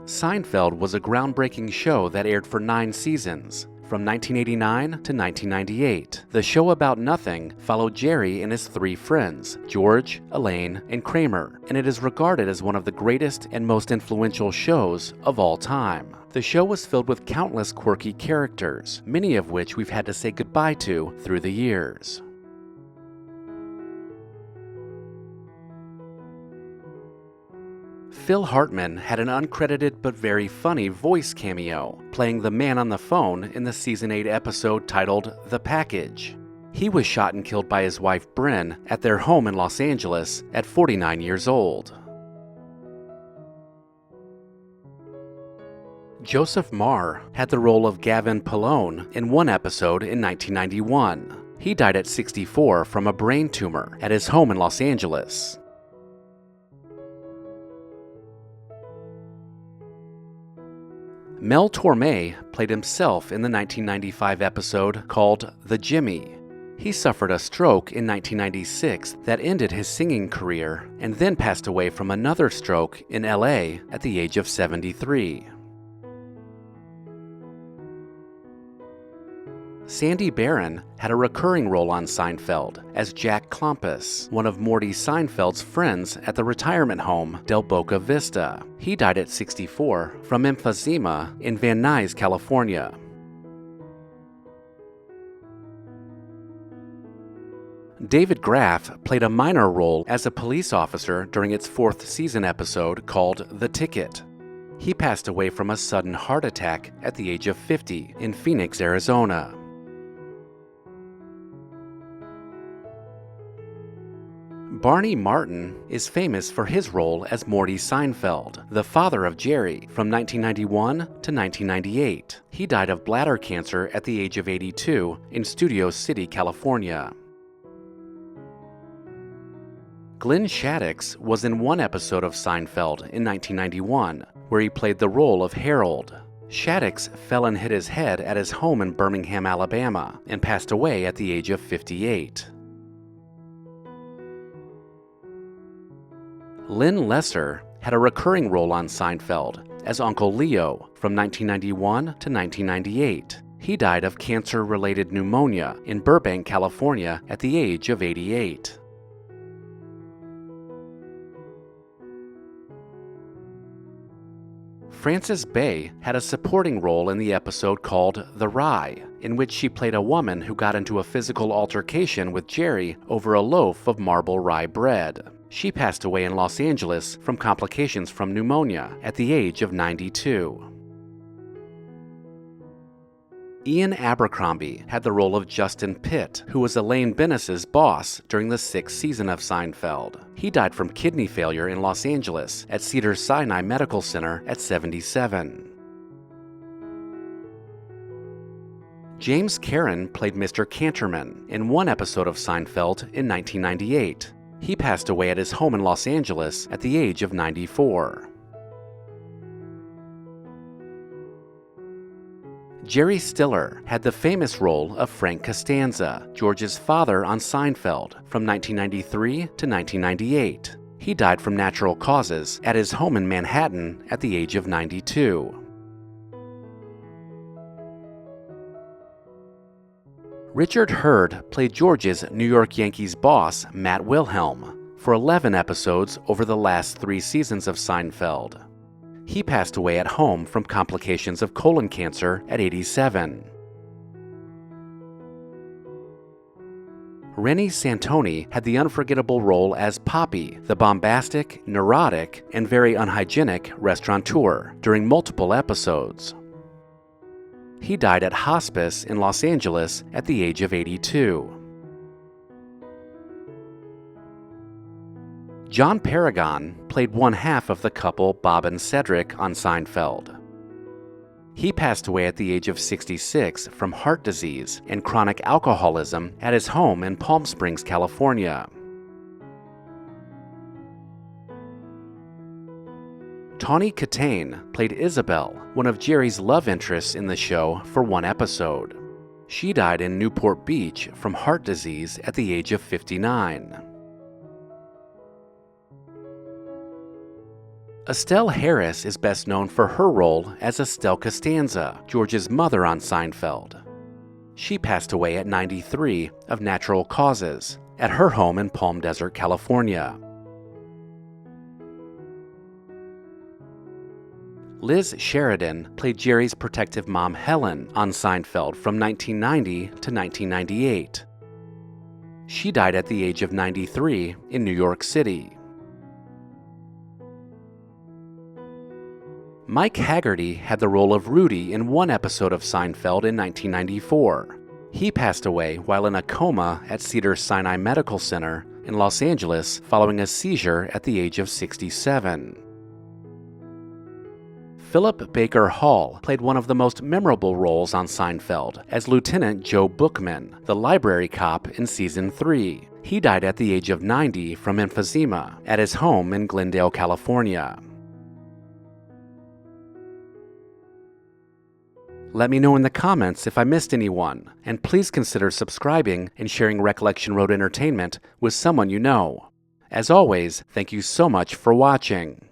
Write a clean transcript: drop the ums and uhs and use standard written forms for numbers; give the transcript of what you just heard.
Seinfeld was a groundbreaking show that aired for 9 seasons, from 1989 to 1998. The show about nothing followed Jerry and his 3 friends, George, Elaine, and Kramer, and it is regarded as one of the greatest and most influential shows of all time. The show was filled with countless quirky characters, many of which we've had to say goodbye to through the years. Phil Hartman had an uncredited but very funny voice cameo, playing the man on the phone in the Season 8 episode titled The Package. He was shot and killed by his wife Bryn at their home in Los Angeles at 49 years old. Joseph Maher had the role of Gavin Pallone in one episode in 1991. He died at 64 from a brain tumor at his home in Los Angeles. Mel Tormet played himself in the 1995 episode called The Jimmy. He suffered a stroke in 1996 that ended his singing career and then passed away from another stroke in LA at the age of 73. Sandy Barron had a recurring role on Seinfeld as Jack Klompus, one of Morty Seinfeld's friends at the retirement home Del Boca Vista. He died at 64 from emphysema in Van Nuys, California. David Graff played a minor role as a police officer during its 4th season episode called The Ticket. He passed away from a sudden heart attack at the age of 50 in Phoenix, Arizona. Barney Martin is famous for his role as Morty Seinfeld, the father of Jerry, from 1991 to 1998. He died of bladder cancer at the age of 82 in Studio City, California. Glenn Shaddix was in one episode of Seinfeld in 1991, where he played the role of Harold. Shaddix fell and hit his head at his home in Birmingham, Alabama, and passed away at the age of 58. Lynn Leser had a recurring role on Seinfeld as Uncle Leo from 1991 to 1998. He died of cancer-related pneumonia in Burbank, California at the age of 88. Frances Bay had a supporting role in the episode called The Rye, in which she played a woman who got into a physical altercation with Jerry over a loaf of marble rye bread. She passed away in Los Angeles from complications from pneumonia at the age of 92. Ian Abercrombie had the role of Justin Pitt, who was Elaine Bennis's boss during the 6th season of Seinfeld. He died from kidney failure in Los Angeles at Cedars-Sinai Medical Center at 77. James Karen played Mr. Canterman in one episode of Seinfeld in 1998. He passed away at his home in Los Angeles at the age of 94. Jerry Stiller had the famous role of Frank Costanza, George's father on Seinfeld, from 1993 to 1998. He died from natural causes at his home in Manhattan at the age of 92. Richard Hurd played George's New York Yankees boss, Matt Wilhelm, for 11 episodes over the last 3 seasons of Seinfeld. He passed away at home from complications of colon cancer at 87. Rennie Santoni had the unforgettable role as Poppy, the bombastic, neurotic, and very unhygienic restaurateur during multiple episodes. He died at hospice in Los Angeles at the age of 82. John Paragon played one half of the couple Bob and Cedric on Seinfeld. He passed away at the age of 66 from heart disease and chronic alcoholism at his home in Palm Springs, California. Tonyie Katain played Isabel, one of Jerry's love interests in the show, for one episode. She died in Newport Beach from heart disease at the age of 59. Estelle Harris is best known for her role as Estelle Costanza, George's mother on Seinfeld. She passed away at 93 of natural causes at her home in Palm Desert, California. Liz Sheridan played Jerry's protective mom Helen on Seinfeld from 1990 to 1998. She died at the age of 93 in New York City. Mike Hagerty had the role of Rudy in one episode of Seinfeld in 1994. He passed away while in a coma at Cedars-Sinai Medical Center in Los Angeles following a seizure at the age of 67. Philip Baker Hall played one of the most memorable roles on Seinfeld as Lieutenant Joe Bookman, the library cop in Season 3. He died at the age of 90 from emphysema at his home in Glendale, California. Let me know in the comments if I missed anyone, and please consider subscribing and sharing Recollection Road Entertainment with someone you know. As always, thank you so much for watching.